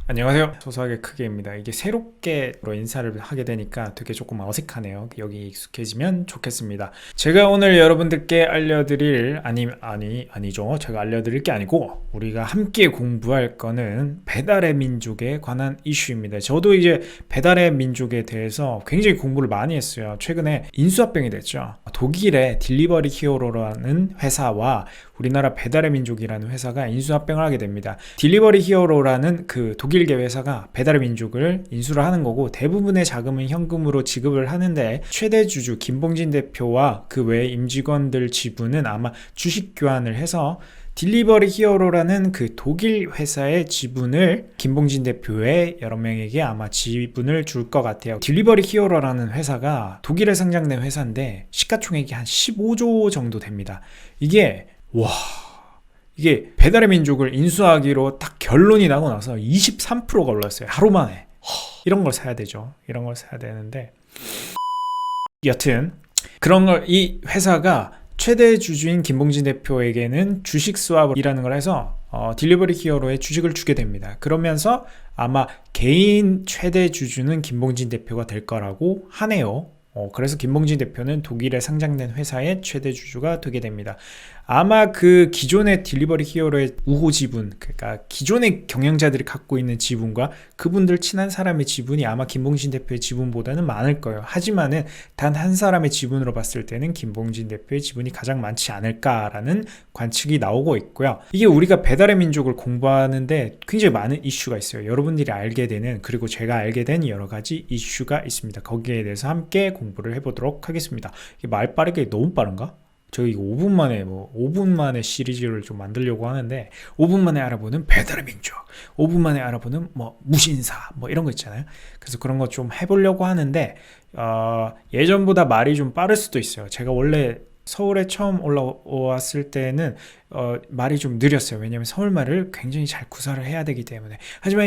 안녕하세요. 소소하게 크게입니다. 이게 새롭게 인사를 하게 되니까 되게 조금 어색하네요. 여기 익숙해지면 좋겠습니다. 제가 오늘 여러분들께 알려드릴 아니죠. 제가 알려드릴 게 아니고 우리가 함께 공부할 거는 배달의 민족에 관한 이슈입니다. 저도 이제 배달의 민족에 대해서 굉장히 공부를 많이 했어요. 최근에 인수합병이 됐죠. 독일의 딜리버리 히어로라는 회사와 우리나라 배달의 민족이라는 회사가 인수합병을 하게 됩니다. 딜리버리 히어로라는 그 독일계 회사가 배달의 민족을 인수를 하는 거고, 대부분의 자금은 현금으로 지급을 하는데 최대 주주 김봉진 대표와 그 외 임직원들 지분은 아마 주식 교환을 해서 딜리버리 히어로라는 그 독일 회사의 지분을 김봉진 대표의 여러 명에게 아마 지분을 줄 것 같아요. 딜리버리 히어로라는 회사가 독일에 상장된 회사인데 시가총액이 한 15조 정도 됩니다. 이게 배달의 민족을 인수하기로 딱 결론이 나고 나서 23%가 올랐어요. 하루 만에. 이런 걸 사야 되죠. 이런 걸 사야 되는데, 여튼 그런 걸 이 회사가 최대 주주인 김봉진 대표에게는 주식 스왑이라는 걸 해서 딜리버리 히어로의 주식을 주게 됩니다. 그러면서 아마 개인 최대 주주는 김봉진 대표가 될 거라고 하네요. 그래서 김봉진 대표는 독일에 상장된 회사의 최대 주주가 되게 됩니다. 아마 그 기존의 딜리버리 히어로의 우호 지분, 그러니까 기존의 경영자들이 갖고 있는 지분과 그분들 친한 사람의 지분이 아마 김봉진 대표의 지분보다는 많을 거예요. 하지만은 단 한 사람의 지분으로 봤을 때는 김봉진 대표의 지분이 가장 많지 않을까라는 관측이 나오고 있고요. 이게 우리가 배달의 민족을 공부하는데 굉장히 많은 이슈가 있어요. 여러분들이 알게 되는, 그리고 제가 알게 된 여러 가지 이슈가 있습니다. 거기에 대해서 함께 공부를 해보도록 하겠습니다. 이게 말 빠르게 너무 빠른가? 저 이거 5분 만에 시리즈를 좀 만들려고 하는데, 5분 만에 알아보는 배달의 민족, 5분 만에 알아보는 무신사 이런 거 있잖아요. 그래서 그런 거 좀 해보려고 하는데, 예전보다 말이 좀 빠를 수도 있어요. 제가 원래 서울에 처음 올라왔을 때는 말이 좀 느렸어요. 왜냐면 서울말을 굉장히 잘 구사를 해야 되기 때문에. 하지만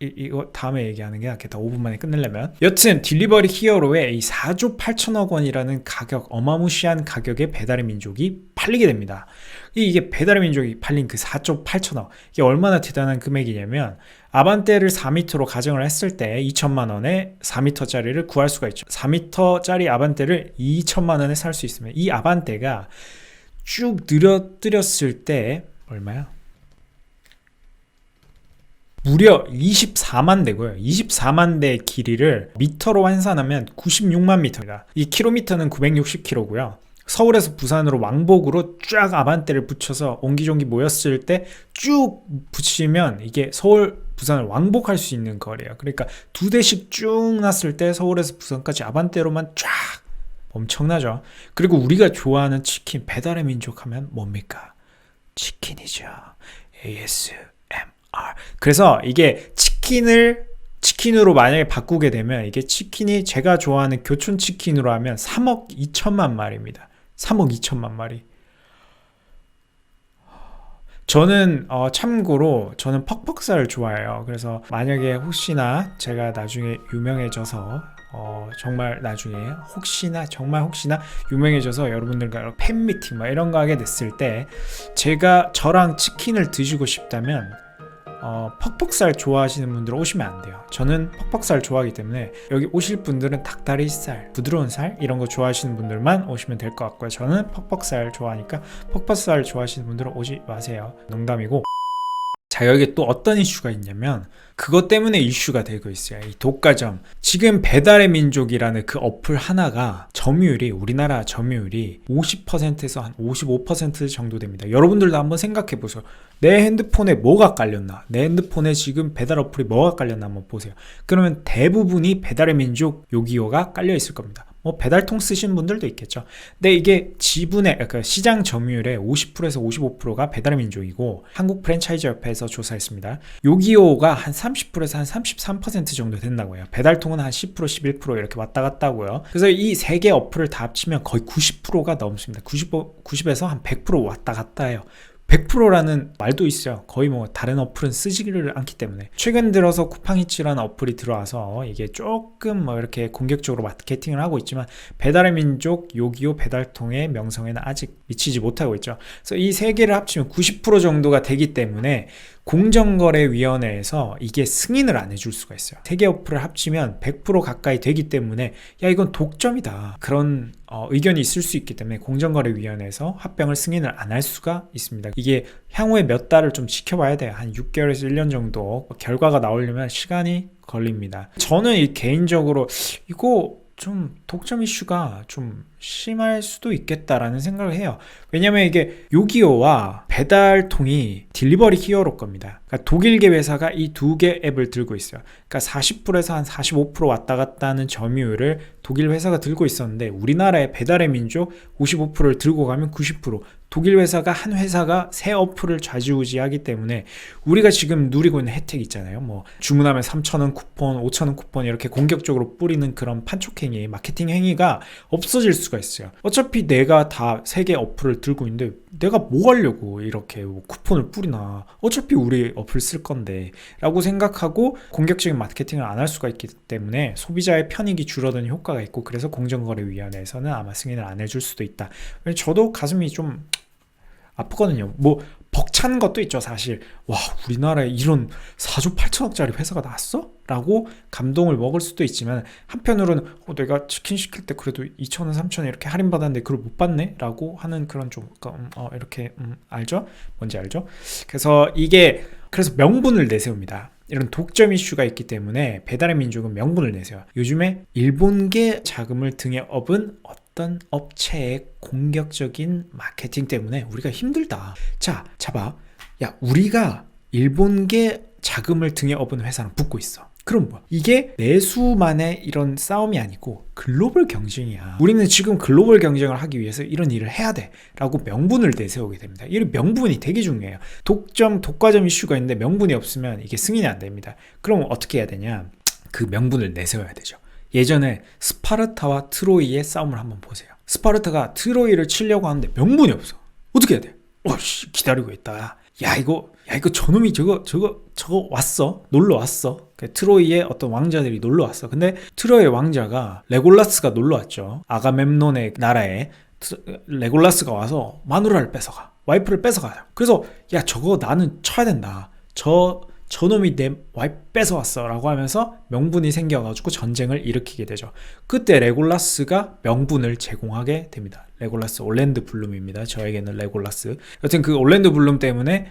이거 다음에 얘기하는 게 낫겠다. 5분 만에 끝내려면. 여튼 딜리버리 히어로의 이 4조 8천억 원이라는 가격, 어마무시한 가격의 배달의 민족이 팔리게 됩니다. 이게 배달의 민족이 팔린 그 4조 8천억, 이게 얼마나 대단한 금액이냐면, 아반떼를 4m로 가정을 했을 때 2천만 원에 4m짜리를 구할 수가 있죠. 4m짜리 아반떼를 2천만 원에 살 수 있으면, 이 아반떼가 쭉 늘어뜨렸을 때 얼마야? 무려 24만 대고요. 24만 대 길이를 미터로 환산하면 96만 미터입니다. 이 킬로미터는 960km고요. 서울에서 부산으로 왕복으로 쫙 아반떼를 붙여서 옹기종기 모였을 때 쭉 붙이면 이게 서울, 부산을 왕복할 수 있는 거리예요. 그러니까 두 대씩 쭉 났을 때 서울에서 부산까지 아반떼로만 쫙, 엄청나죠. 그리고 우리가 좋아하는 치킨, 배달의 민족 하면 뭡니까? 치킨이죠. ASMR. 그래서 이게 치킨으로 만약에 바꾸게 되면, 이게 치킨이 제가 좋아하는 교촌 치킨으로 하면 3억 2천만 마리입니다. 3억 2천만 마리. 저는 참고로 저는 퍽퍽살을 좋아해요. 그래서 만약에 혹시나 제가 나중에 유명해져서 정말 나중에 정말 혹시나 유명해져서 여러분들과 팬미팅 이런 거 하게 됐을 때, 저랑 치킨을 드시고 싶다면 퍽퍽살 좋아하시는 분들 오시면 안 돼요. 저는 퍽퍽살 좋아하기 때문에 여기 오실 분들은 닭다리살, 부드러운 살 이런 거 좋아하시는 분들만 오시면 될 것 같고요. 저는 퍽퍽살 좋아하니까 퍽퍽살 좋아하시는 분들은 오지 마세요. 농담이고. 자, 여기 또 어떤 이슈가 있냐면, 그것 때문에 이슈가 되고 있어요. 이 독과점. 지금 배달의 민족이라는 그 어플 하나가 우리나라 점유율이 50%에서 한 55% 정도 됩니다. 여러분들도 한번 생각해 보세요. 내 핸드폰에 뭐가 깔렸나? 내 핸드폰에 지금 배달 어플이 뭐가 깔렸나 한번 보세요. 그러면 대부분이 배달의 민족 요기요가 깔려 있을 겁니다. 배달통 쓰시는 분들도 있겠죠. 근데 이게 그러니까 시장 점유율의 50%에서 55%가 배달의 민족이고, 한국 프랜차이즈 협회에서 조사했습니다. 요기요가 한 30%에서 한 33% 정도 된다고 해요. 배달통은 한 10%, 11% 이렇게 왔다 갔다 하고요. 그래서 이 세 개 어플을 다 합치면 거의 90%가 넘습니다. 90에서 한 100% 왔다 갔다 해요. 100%라는 말도 있어요. 거의 다른 어플은 쓰지를 않기 때문에. 최근 들어서 쿠팡이츠라는 어플이 들어와서 이게 조금 이렇게 공격적으로 마케팅을 하고 있지만, 배달의 민족, 요기요, 배달통의 명성에는 아직 미치지 못하고 있죠. 그래서 이 세 개를 합치면 90% 정도가 되기 때문에 공정거래위원회에서 이게 승인을 안 해줄 수가 있어요. 3개 어플을 합치면 100% 가까이 되기 때문에 야 이건 독점이다, 그런 의견이 있을 수 있기 때문에 공정거래위원회에서 합병을 승인을 안 할 수가 있습니다. 이게 향후에 몇 달을 좀 지켜봐야 돼요. 한 6개월에서 1년 정도 결과가 나오려면 시간이 걸립니다. 저는 개인적으로 이거 좀 독점 이슈가 좀 심할 수도 있겠다라는 생각을 해요. 왜냐면 이게 요기요와 배달통이 딜리버리 히어로 겁니다. 그러니까 독일계 회사가 이 2개 앱을 들고 있어요. 그러니까 40%에서 한 45% 왔다 갔다 하는 점유율을 독일 회사가 들고 있었는데 우리나라의 배달의 민족 55%를 들고 가면 90%, 독일 회사가 한 회사가 새 어플을 좌지우지하기 때문에 우리가 지금 누리고 있는 혜택 있잖아요. 뭐 주문하면 3,000원 쿠폰, 5,000원 쿠폰 이렇게 공격적으로 뿌리는 그런 판촉행위, 마케팅 행위가 없어질 수가 있어요. 어차피 내가 다 3개 어플을 들고 있는데 내가 뭐 하려고 이렇게 쿠폰을 뿌리나, 어차피 우리 어플 쓸 건데 라고 생각하고 공격적인 마케팅을 안 할 수가 있기 때문에 소비자의 편익이 줄어드는 효과가 있고, 그래서 공정거래위원회에서는 아마 승인을 안 해줄 수도 있다. 저도 가슴이 좀 아프거든요. 뭐 벅찬 것도 있죠 사실. 와, 우리나라에 이런 4조 8천억짜리 회사가 나왔어? 라고 감동을 먹을 수도 있지만, 한편으로는 내가 치킨 시킬 때 그래도 2,000원 3,000원 이렇게 할인받았는데 그걸 못 받네? 라고 하는 그런 좀 이렇게 알죠? 뭔지 알죠? 그래서 그래서 명분을 내세웁니다. 이런 독점 이슈가 있기 때문에 배달의 민족은 명분을 내세워요. 요즘에 일본계 자금을 등에 업은 어떤 업체의 공격적인 마케팅 때문에 우리가 힘들다. 자, 잡아. 야, 우리가 일본계 자금을 등에 업은 회사랑 붙고 있어. 그럼 뭐야? 이게 내수만의 이런 싸움이 아니고 글로벌 경쟁이야. 우리는 지금 글로벌 경쟁을 하기 위해서 이런 일을 해야 돼 라고 명분을 내세우게 됩니다. 이 명분이 되게 중요해요. 독과점 이슈가 있는데 명분이 없으면 이게 승인이 안 됩니다. 그럼 어떻게 해야 되냐? 그 명분을 내세워야 되죠. 예전에 스파르타와 트로이의 싸움을 한번 보세요. 스파르타가 트로이를 치려고 하는데 명분이 없어. 어떻게 해야 돼? 기다리고 있다. 야 이거 저놈이 저거 왔어. 놀러 왔어. 트로이의 어떤 왕자들이 놀러 왔어. 근데 트로이의 왕자가 레골라스가 놀러 왔죠. 아가멤논의 나라에 레골라스가 와서 마누라를 뺏어가. 와이프를 뺏어가요. 그래서 야 저거 나는 쳐야 된다. 저놈이 내 와이프 뺏어왔어 라고 하면서 명분이 생겨가지고 전쟁을 일으키게 되죠. 그때 레골라스가 명분을 제공하게 됩니다. 레골라스, 올랜드 블룸입니다. 저에게는 레골라스. 여튼 그 올랜드 블룸 때문에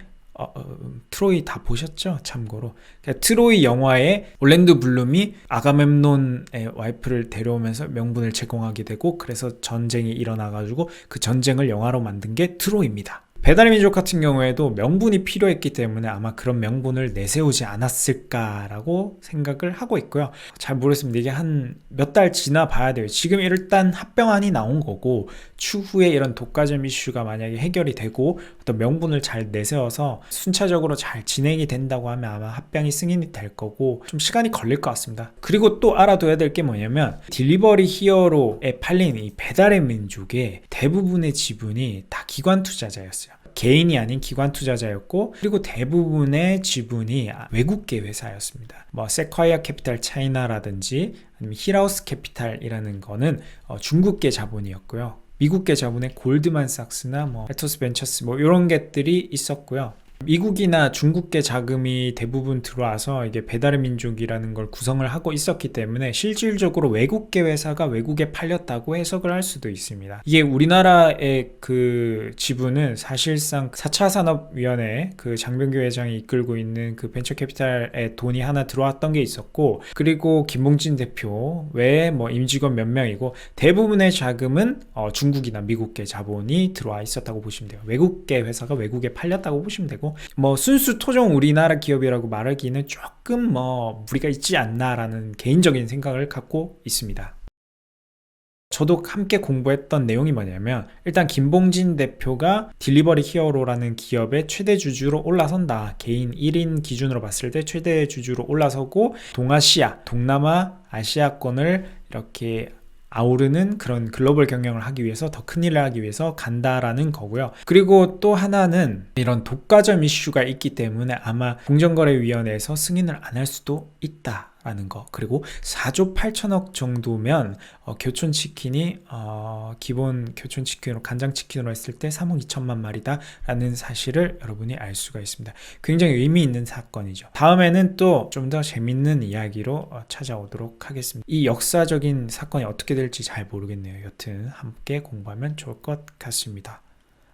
트로이 다 보셨죠? 참고로 트로이 영화에 올랜드 블룸이 아가멤논의 와이프를 데려오면서 명분을 제공하게 되고, 그래서 전쟁이 일어나가지고 그 전쟁을 영화로 만든 게 트로이입니다. 배달의 민족 같은 경우에도 명분이 필요했기 때문에 아마 그런 명분을 내세우지 않았을까라고 생각을 하고 있고요. 잘 모르겠습니다. 이게 한 몇 달 지나 봐야 돼요. 지금 일단 합병안이 나온 거고, 추후에 이런 독과점 이슈가 만약에 해결이 되고 어떤 명분을 잘 내세워서 순차적으로 잘 진행이 된다고 하면 아마 합병이 승인이 될 거고, 좀 시간이 걸릴 것 같습니다. 그리고 또 알아둬야 될 게 뭐냐면, 딜리버리 히어로에 팔린 이 배달의 민족의 대부분의 지분이 다 기관 투자자였어요. 개인이 아닌 기관 투자자였고, 그리고 대부분의 지분이 외국계 회사였습니다. 뭐 세콰이어 캐피탈 차이나라든지 아니면 힐하우스 캐피탈이라는 거는 중국계 자본이었고요. 미국계 자본의 골드만삭스나 뭐 에토스 벤처스 뭐 이런 것들이 있었고요. 미국이나 중국계 자금이 대부분 들어와서 이게 배달의 민족이라는 걸 구성을 하고 있었기 때문에 실질적으로 외국계 회사가 외국에 팔렸다고 해석을 할 수도 있습니다. 이게 우리나라의 그 지분은 사실상 4차 산업위원회 그 장병규 회장이 이끌고 있는 그 벤처캐피탈에 돈이 하나 들어왔던 게 있었고, 그리고 김봉진 대표 외에 뭐 임직원 몇 명이고, 대부분의 자금은 중국이나 미국계 자본이 들어와 있었다고 보시면 돼요. 외국계 회사가 외국에 팔렸다고 보시면 되고, 뭐 순수 토종 우리나라 기업이라고 말하기는 조금 무리가 있지 않나라는 개인적인 생각을 갖고 있습니다. 저도 함께 공부했던 내용이 뭐냐면, 일단 김봉진 대표가 딜리버리 히어로라는 기업의 최대 주주로 올라선다. 개인 1인 기준으로 봤을 때 최대 주주로 올라서고, 동아시아, 동남아, 아시아권을 이렇게 아우르는 그런 글로벌 경영을 하기 위해서, 더 큰 일을 하기 위해서 간다라는 거고요. 그리고 또 하나는 이런 독과점 이슈가 있기 때문에 아마 공정거래위원회에서 승인을 안 할 수도 있다 라는 거, 그리고 4조 8천억 정도면 교촌치킨이 기본 교촌치킨으로 간장치킨으로 했을 때 3억 2천만 마리다 라는 사실을 여러분이 알 수가 있습니다. 굉장히 의미 있는 사건이죠. 다음에는 또 좀 더 재밌는 이야기로 찾아오도록 하겠습니다. 이 역사적인 사건이 어떻게 될지 잘 모르겠네요. 여튼 함께 공부하면 좋을 것 같습니다.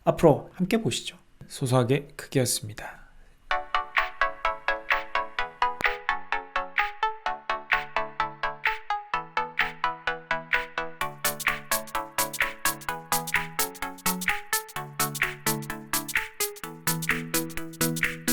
앞으로 함께 보시죠. 소소하게 크기였습니다.